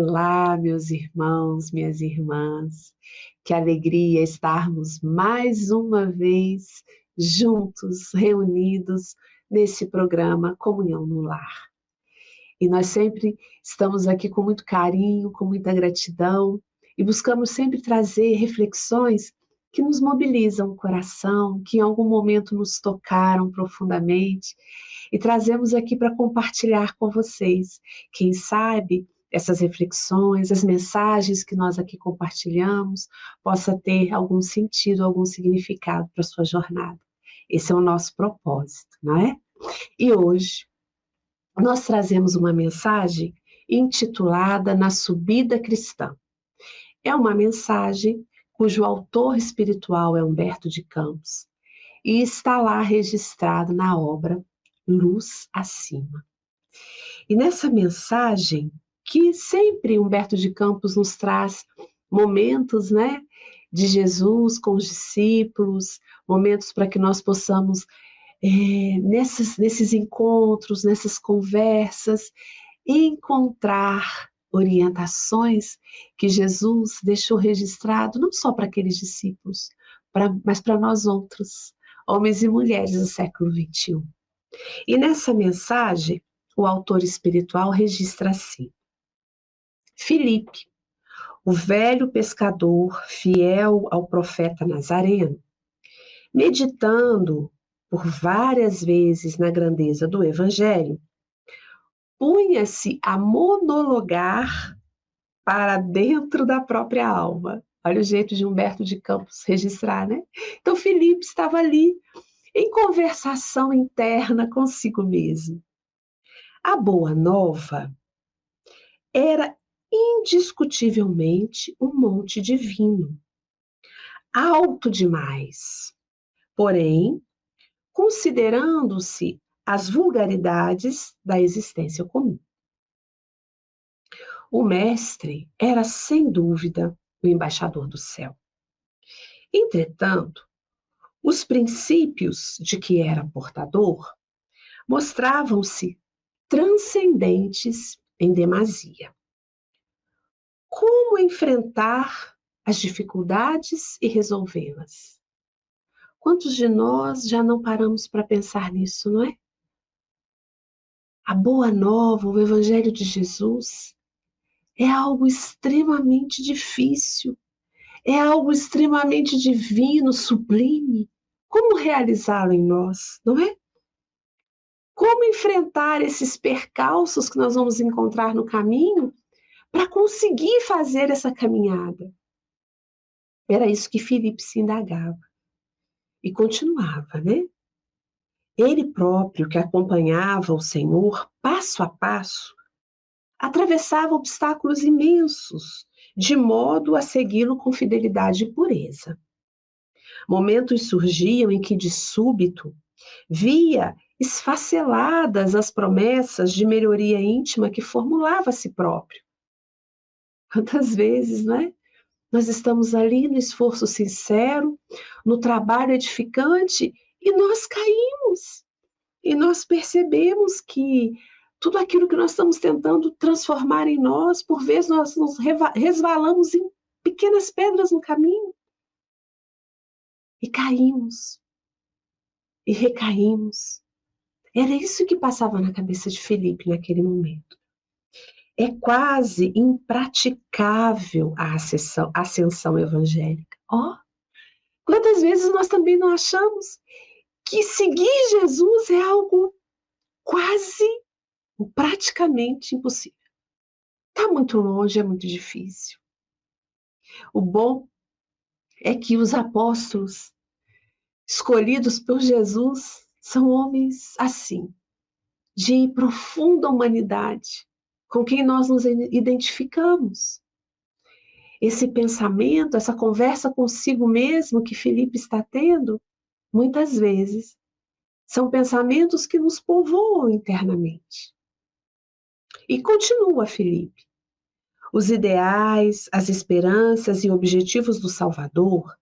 Olá, meus irmãos, minhas irmãs. Que alegria estarmos mais uma vez juntos, reunidos nesse programa Comunhão no Lar. E nós sempre estamos aqui com muito carinho, com muita gratidão e buscamos sempre trazer reflexões que nos mobilizam o coração, que em algum momento nos tocaram profundamente e trazemos aqui para compartilhar com vocês. Quem sabe essas reflexões, as mensagens que nós aqui compartilhamos, possa ter algum sentido, algum significado para a sua jornada. Esse é o nosso propósito, não é? E hoje nós trazemos uma mensagem intitulada Na Subida Cristã. É uma mensagem cujo autor espiritual é Humberto de Campos e está lá registrado na obra Luz Acima. E nessa mensagem, que sempre Humberto de Campos nos traz momentos, né, de Jesus com os discípulos, momentos para que nós possamos, nesses encontros, nessas conversas, encontrar orientações que Jesus deixou registrado, não só para aqueles discípulos, mas para nós outros, homens e mulheres do século XXI. E nessa mensagem, o autor espiritual registra assim: Filipe, o velho pescador fiel ao profeta Nazareno, meditando por várias vezes na grandeza do Evangelho, punha-se a monologar para dentro da própria alma. Olha o jeito de Humberto de Campos registrar, né? Então, Filipe estava ali em conversação interna consigo mesmo. A boa nova era indiscutivelmente um monte divino, alto demais, porém, considerando-se as vulgaridades da existência comum. O mestre era, sem dúvida, o embaixador do céu. Entretanto, os princípios de que era portador mostravam-se transcendentes em demasia. Como enfrentar as dificuldades e resolvê-las? Quantos de nós já não paramos para pensar nisso, não é? A boa nova, o Evangelho de Jesus, é algo extremamente difícil, é algo extremamente divino, sublime. Como realizá-lo em nós, não é? Como enfrentar esses percalços que nós vamos encontrar no caminho para conseguir fazer essa caminhada? Era isso que Filipe se indagava. E continuava, né? Ele próprio, que acompanhava o Senhor passo a passo, atravessava obstáculos imensos, de modo a segui-lo com fidelidade e pureza. Momentos surgiam em que, de súbito, via esfaceladas as promessas de melhoria íntima que formulava a si próprio. Quantas vezes, não é? Nós estamos ali no esforço sincero, no trabalho edificante, e nós caímos. E nós percebemos que tudo aquilo que nós estamos tentando transformar em nós, por vezes nós nos resvalamos em pequenas pedras no caminho. E caímos. E recaímos. Era isso que passava na cabeça de Filipe naquele momento. É quase impraticável a ascensão evangélica. Quantas vezes nós também não achamos que seguir Jesus é algo quase ou praticamente impossível. Está muito longe, é muito difícil. O bom é que os apóstolos escolhidos por Jesus são homens assim, de profunda humanidade, com quem nós nos identificamos. Esse pensamento, essa conversa consigo mesmo que Filipe está tendo, muitas vezes, são pensamentos que nos povoam internamente. E continua Filipe. Os ideais, as esperanças e objetivos do Salvador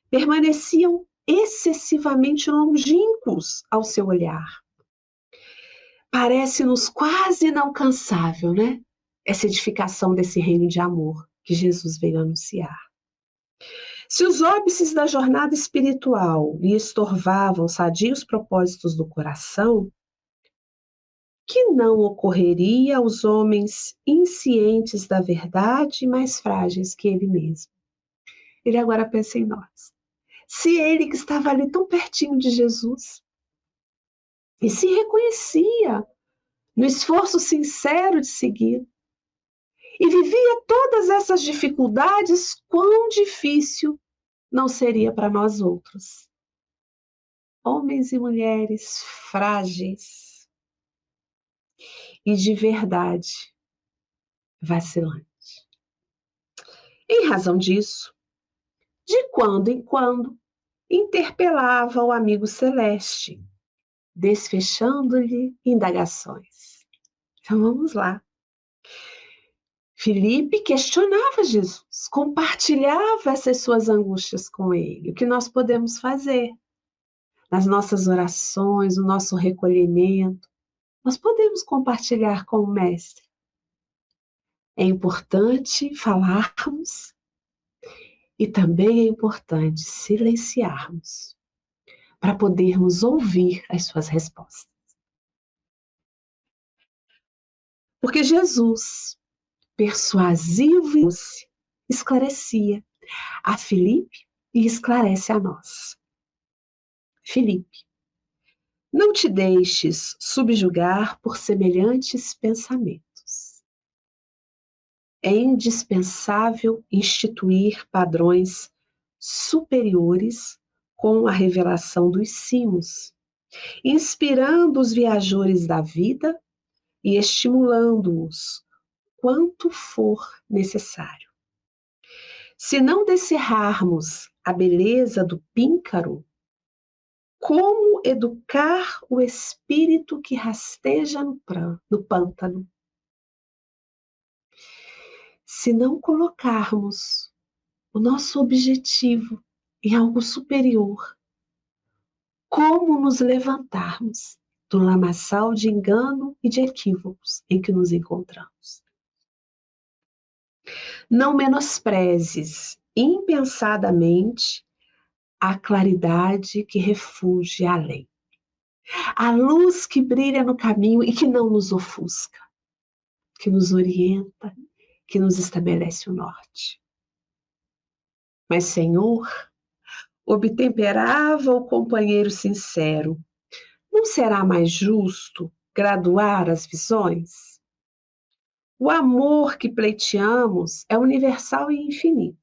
permaneciam excessivamente longínquos ao seu olhar. Parece-nos quase inalcançável, né? essa edificação desse reino de amor que Jesus veio anunciar. Se os óbices da jornada espiritual lhe estorvavam sadios propósitos do coração, que não ocorreria aos homens inscientes da verdade e mais frágeis que ele mesmo? Ele agora pensa em nós. Se ele que estava ali tão pertinho de Jesus e se reconhecia no esforço sincero de seguir e vivia todas essas dificuldades, quão difícil não seria para nós outros? Homens e mulheres frágeis e de verdade vacilante. Em razão disso, de quando em quando, interpelava o amigo celeste, desfechando-lhe indagações. Então vamos lá. Filipe questionava Jesus, compartilhava essas suas angústias com ele. O que nós podemos fazer? Nas nossas orações, no nosso recolhimento, nós podemos compartilhar com o Mestre. É importante falarmos e também é importante silenciarmos para podermos ouvir as suas respostas. Porque Jesus, persuasivo e doce, esclarecia a Filipe e esclarece a nós. Filipe, não te deixes subjugar por semelhantes pensamentos. É indispensável instituir padrões superiores com a revelação dos cimos, inspirando os viajores da vida e estimulando-os quanto for necessário. Se não descerrarmos a beleza do píncaro, como educar o espírito que rasteja no pântano? Se não colocarmos o nosso objetivo em algo superior, como nos levantarmos do lamaçal de engano e de equívocos em que nos encontramos? Não menosprezes impensadamente a claridade que refugia além, a luz que brilha no caminho e que não nos ofusca, que nos orienta, que nos estabelece o norte. Mas, Senhor, obtemperava o companheiro sincero, não será mais justo graduar as visões? O amor que pleiteamos é universal e infinito.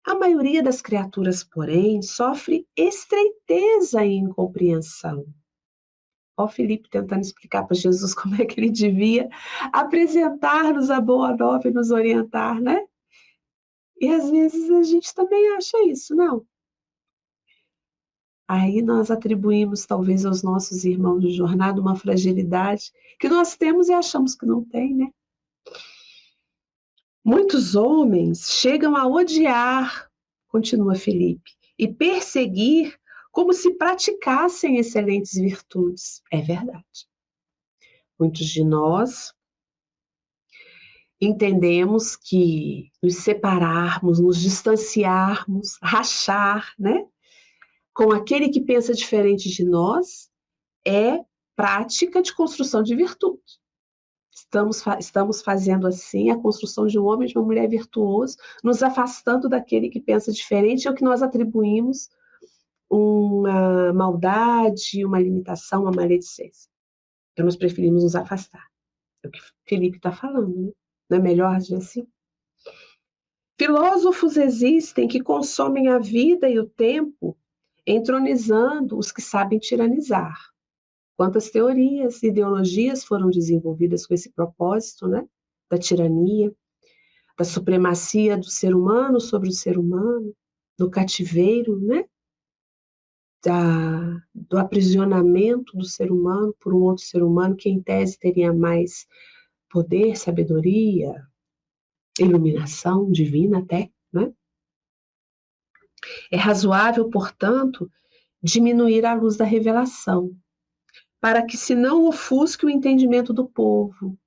A maioria das criaturas, porém, sofre estreiteza e incompreensão. Ó, Filipe tentando explicar para Jesus como é que ele devia apresentar-nos a boa nova e nos orientar, né? E às vezes a gente também acha isso, não? Aí nós atribuímos talvez aos nossos irmãos de jornada uma fragilidade que nós temos e achamos que não tem, né? Muitos homens chegam a odiar, continua Filipe, e perseguir como se praticassem excelentes virtudes. É verdade. Muitos de nós entendemos que nos separarmos, nos distanciarmos, rachar, né, com aquele que pensa diferente de nós é prática de construção de virtude. Estamos fazendo assim a construção de um homem e de uma mulher virtuoso, nos afastando daquele que pensa diferente, é o que nós atribuímos uma maldade, uma limitação, uma maledicência. Então nós preferimos nos afastar. É o que Filipe está falando, né? Não é melhor agir assim? Filósofos existem que consomem a vida e o tempo entronizando os que sabem tiranizar. Quantas teorias e ideologias foram desenvolvidas com esse propósito, né? Da tirania, da supremacia do ser humano sobre o ser humano, do cativeiro, né? Do aprisionamento do ser humano por um outro ser humano que, em tese, teria mais poder, sabedoria, iluminação divina até, né? É razoável, portanto, diminuir a luz da revelação, para que se não ofusque o entendimento do povo.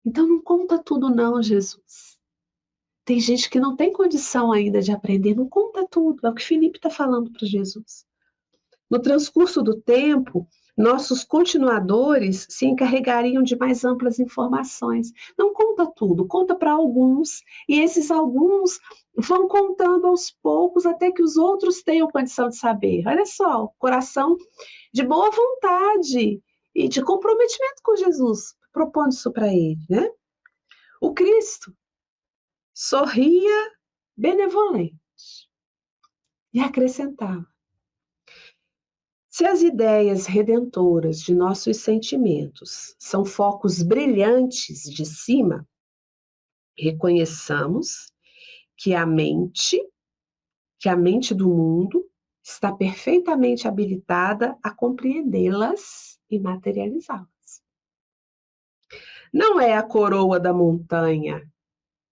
Então não conta tudo não, Jesus. Tem gente que não tem condição ainda de aprender, não conta tudo. É o que Felipe está falando para Jesus. No transcurso do tempo, nossos continuadores se encarregariam de mais amplas informações. Não conta tudo, conta para alguns, e esses alguns vão contando aos poucos até que os outros tenham condição de saber. Olha só, coração de boa vontade e de comprometimento com Jesus, propondo isso para ele, né? O Cristo sorria benevolente e acrescentava: se as ideias redentoras de nossos sentimentos são focos brilhantes de cima, reconheçamos que a mente do mundo está perfeitamente habilitada a compreendê-las e materializá-las. Não é a coroa da montanha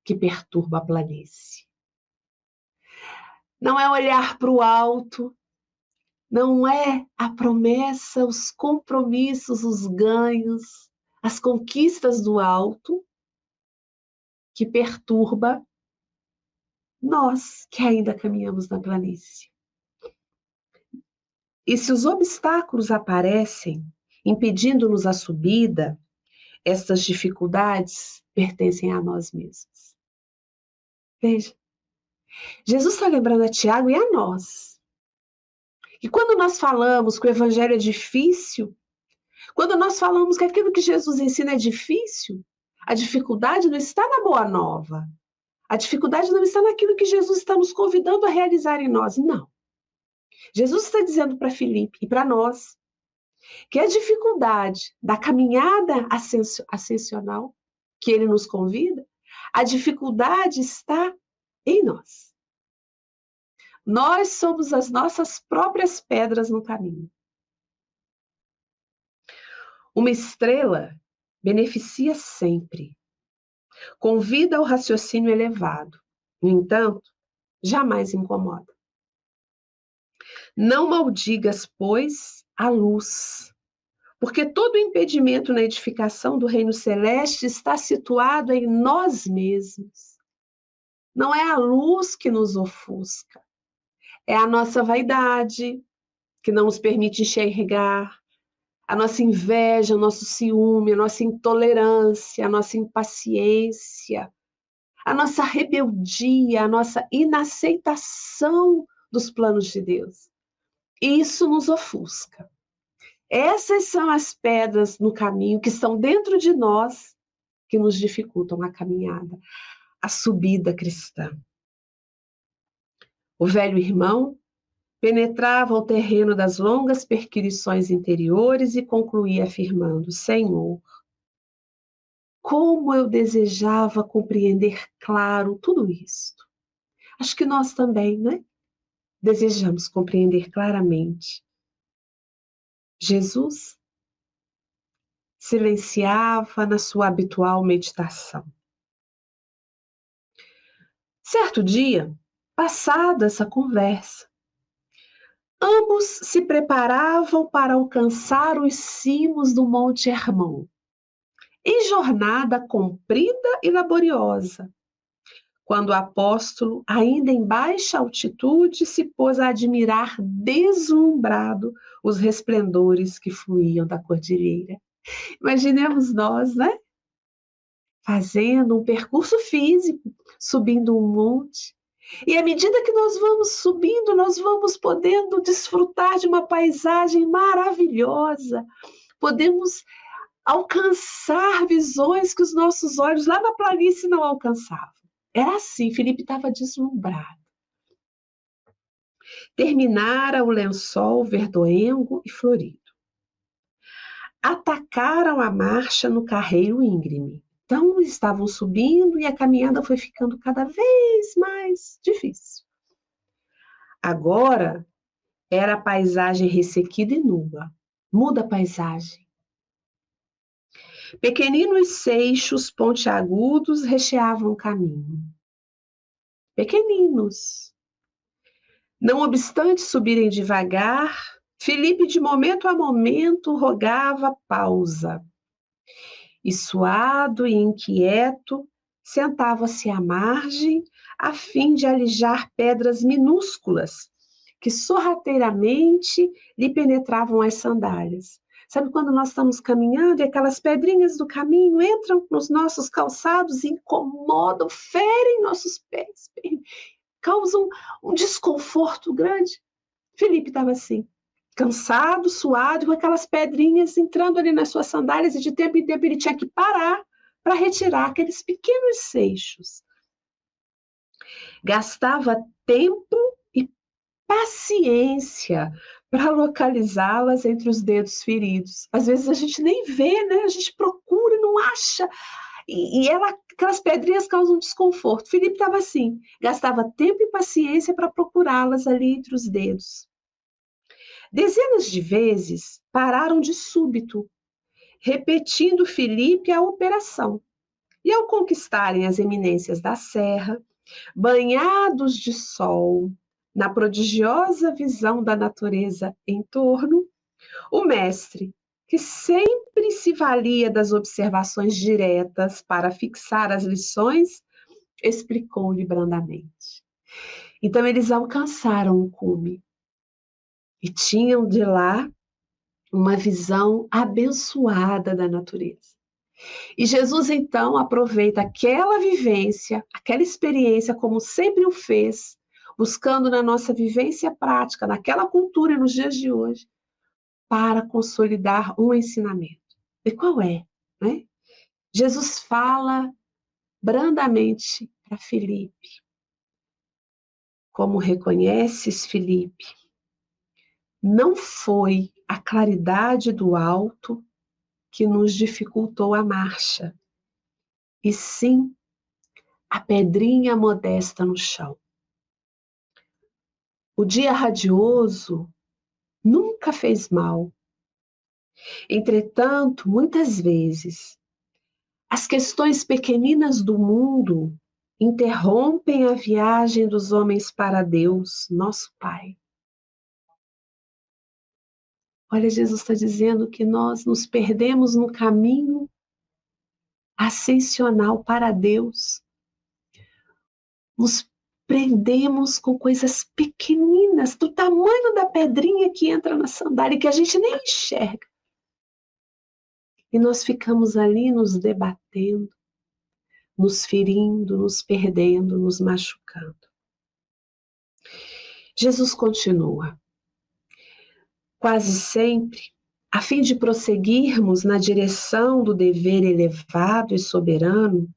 que perturba a planície. Não é olhar para o alto, não é a promessa, os compromissos, os ganhos, as conquistas do alto que perturba nós que ainda caminhamos na planície. E se os obstáculos aparecem, impedindo-nos a subida, estas dificuldades pertencem a nós mesmos. Veja, Jesus está lembrando a Tiago e a nós. E quando nós falamos que o evangelho é difícil, quando nós falamos que aquilo que Jesus ensina é difícil, a dificuldade não está na boa nova. A dificuldade não está naquilo que Jesus está nos convidando a realizar em nós, não. Jesus está dizendo para Filipe e para nós que a dificuldade da caminhada ascensional que ele nos convida, a dificuldade está em nós. Nós somos as nossas próprias pedras no caminho. Uma estrela beneficia sempre, convida ao raciocínio elevado, no entanto, jamais incomoda. Não maldigas, pois, a luz, porque todo impedimento na edificação do reino celeste está situado em nós mesmos. Não é a luz que nos ofusca, é a nossa vaidade que não nos permite enxergar, a nossa inveja, o nosso ciúme, a nossa intolerância, a nossa impaciência, a nossa rebeldia, a nossa inaceitação dos planos de Deus. Isso nos ofusca. Essas são as pedras no caminho que estão dentro de nós que nos dificultam a caminhada, a subida cristã. O velho irmão penetrava o terreno das longas perquisições interiores e concluía afirmando: Senhor, como eu desejava compreender claro tudo isto. Acho que nós também, né? Desejamos compreender claramente. Jesus silenciava na sua habitual meditação. Certo dia, passada essa conversa, ambos se preparavam para alcançar os cimos do Monte Hermon, em jornada comprida e laboriosa, quando o apóstolo, ainda em baixa altitude, se pôs a admirar deslumbrado os resplendores que fluíam da cordilheira. Imaginemos nós, né? Fazendo um percurso físico, subindo um monte. E à medida que nós vamos subindo, nós vamos podendo desfrutar de uma paisagem maravilhosa. Podemos alcançar visões que os nossos olhos lá na planície não alcançavam. Era assim, Felipe estava deslumbrado. Terminara o lençol verdoengo e florido. Atacaram a marcha no carreiro íngreme. Então, estavam subindo e a caminhada foi ficando cada vez mais difícil. Agora, era a paisagem ressequida e nua. Muda a paisagem. Pequeninos seixos pontiagudos recheavam o caminho. Pequeninos. Não obstante subirem devagar, Felipe, de momento a momento, rogava pausa. e suado e inquieto, sentava-se à margem a fim de alijar pedras minúsculas que sorrateiramente lhe penetravam as sandálias. Sabe quando nós estamos caminhando e aquelas pedrinhas do caminho entram nos nossos calçados e incomodam, ferem nossos pés, causam um desconforto grande? Felipe estava assim, cansado, suado, com aquelas pedrinhas entrando ali nas suas sandálias, e de tempo em tempo ele tinha que parar para retirar aqueles pequenos seixos. Gastava tempo e paciência para localizá-las entre os dedos feridos. Às vezes a gente nem vê, né? A gente procura e não acha. E aquelas pedrinhas causam desconforto. Felipe estava assim, gastava tempo e paciência para procurá-las ali entre os dedos. Dezenas de vezes pararam de súbito, repetindo Felipe a operação. E ao conquistarem as eminências da serra, banhados de sol, na prodigiosa visão da natureza em torno, o mestre, que sempre se valia das observações diretas para fixar as lições, explicou-lhe brandamente. Então eles alcançaram o cume e tinham de lá uma visão abençoada da natureza. E Jesus, então, aproveita aquela vivência, aquela experiência, como sempre o fez, buscando na nossa vivência prática, naquela cultura e nos dias de hoje, para consolidar um ensinamento. E qual é? Né? Jesus fala brandamente para Felipe. Como reconheces, Felipe, não foi a claridade do alto que nos dificultou a marcha, e sim a pedrinha modesta no chão. O dia radioso nunca fez mal. Entretanto, muitas vezes, as questões pequeninas do mundo interrompem a viagem dos homens para Deus, nosso Pai. Olha, Jesus está dizendo que nós nos perdemos no caminho ascensional para Deus. Nos prendemos com coisas pequeninas, do tamanho da pedrinha que entra na sandália, que a gente nem enxerga. E nós ficamos ali nos debatendo, nos ferindo, nos perdendo, nos machucando. Jesus continua. Quase sempre, a fim de prosseguirmos na direção do dever elevado e soberano,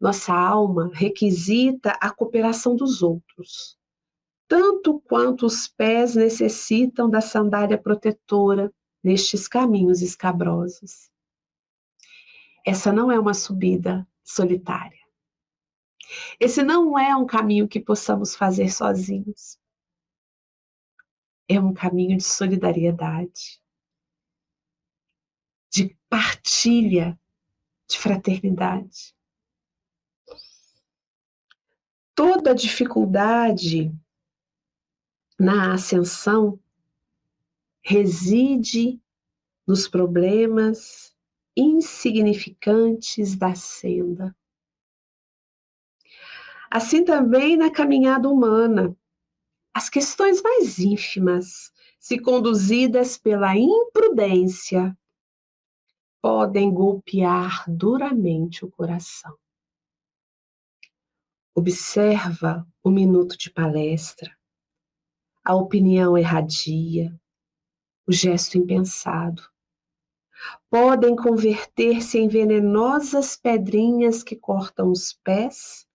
nossa alma requisita a cooperação dos outros, tanto quanto os pés necessitam da sandália protetora nestes caminhos escabrosos. Essa não é uma subida solitária. Esse não é um caminho que possamos fazer sozinhos. É um caminho de solidariedade, de partilha, de fraternidade. Toda dificuldade na ascensão reside nos problemas insignificantes da senda. Assim também na caminhada humana, as questões mais ínfimas, se conduzidas pela imprudência, podem golpear duramente o coração. Observa o minuto de palestra, a opinião erradia, o gesto impensado. Podem converter-se em venenosas pedrinhas que cortam os pés,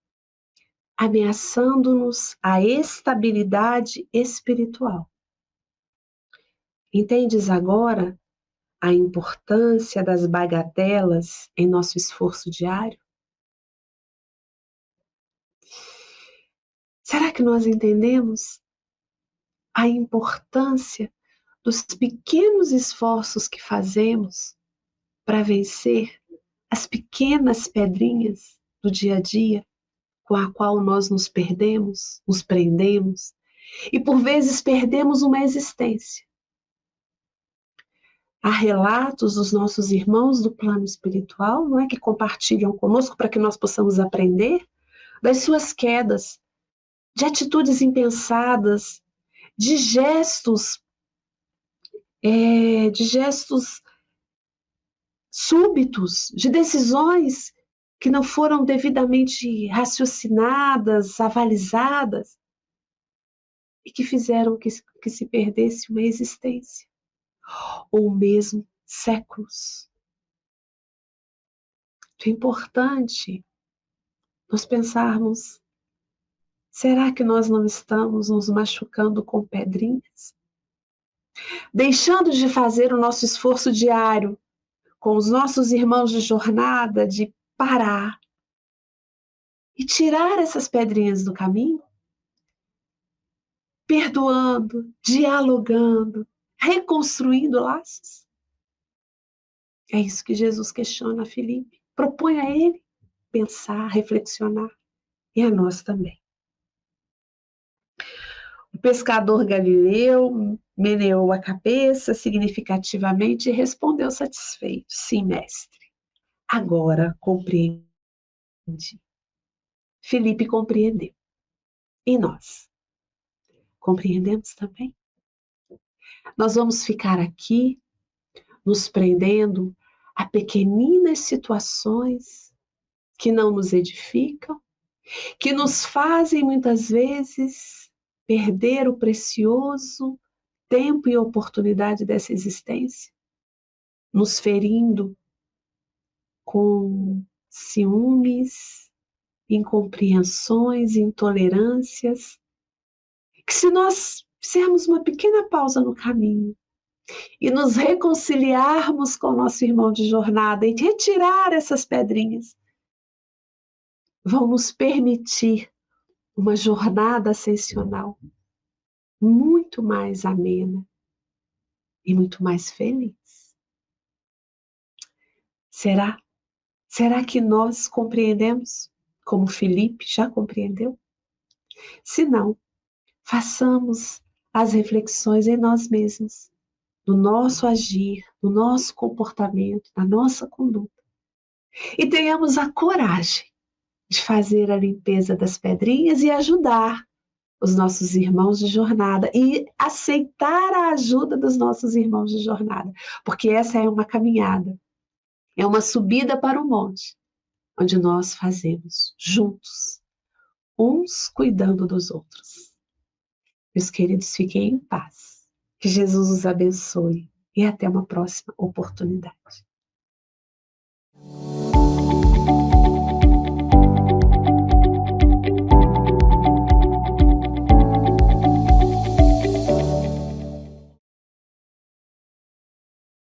ameaçando-nos a estabilidade espiritual. Entendes agora a importância das bagatelas em nosso esforço diário? Será que nós entendemos a importância dos pequenos esforços que fazemos para vencer as pequenas pedrinhas do dia a dia com a qual nós nos perdemos, nos prendemos e por vezes perdemos uma existência? há relatos dos nossos irmãos do plano espiritual, não é, que compartilham conosco para que nós possamos aprender das suas quedas, de atitudes impensadas, de gestos, de gestos súbitos, de decisões que não foram devidamente raciocinadas, avalizadas, e que fizeram que se perdesse uma existência, ou mesmo séculos. É importante nós pensarmos: será que nós não estamos nos machucando com pedrinhas? Deixando de fazer o nosso esforço diário com os nossos irmãos de jornada, de parar e tirar essas pedrinhas do caminho? Perdoando, dialogando, reconstruindo laços? É isso que Jesus questiona a Filipe. Propõe a ele pensar, reflexionar, e a nós também. O pescador Galileu meneou a cabeça significativamente e respondeu satisfeito: sim, mestre, agora compreendi. Filipe compreendeu. E nós? Compreendemos também? Nós vamos ficar aqui nos prendendo a pequeninas situações que não nos edificam, que nos fazem muitas vezes perder o precioso tempo e oportunidade dessa existência, nos ferindo com ciúmes, incompreensões, intolerâncias, que se nós fizermos uma pequena pausa no caminho e nos reconciliarmos com o nosso irmão de jornada e retirar essas pedrinhas, vão nos permitir uma jornada ascensional muito mais amena e muito mais feliz. Será? Será que nós compreendemos como Filipe já compreendeu? Se não, façamos as reflexões em nós mesmos, no nosso agir, no nosso comportamento, na nossa conduta. E tenhamos a coragem de fazer a limpeza das pedrinhas e ajudar os nossos irmãos de jornada e aceitar a ajuda dos nossos irmãos de jornada, porque essa é uma caminhada, é uma subida para o monte, onde nós fazemos juntos, uns cuidando dos outros. Meus queridos, fiquem em paz. Que Jesus os abençoe e até uma próxima oportunidade.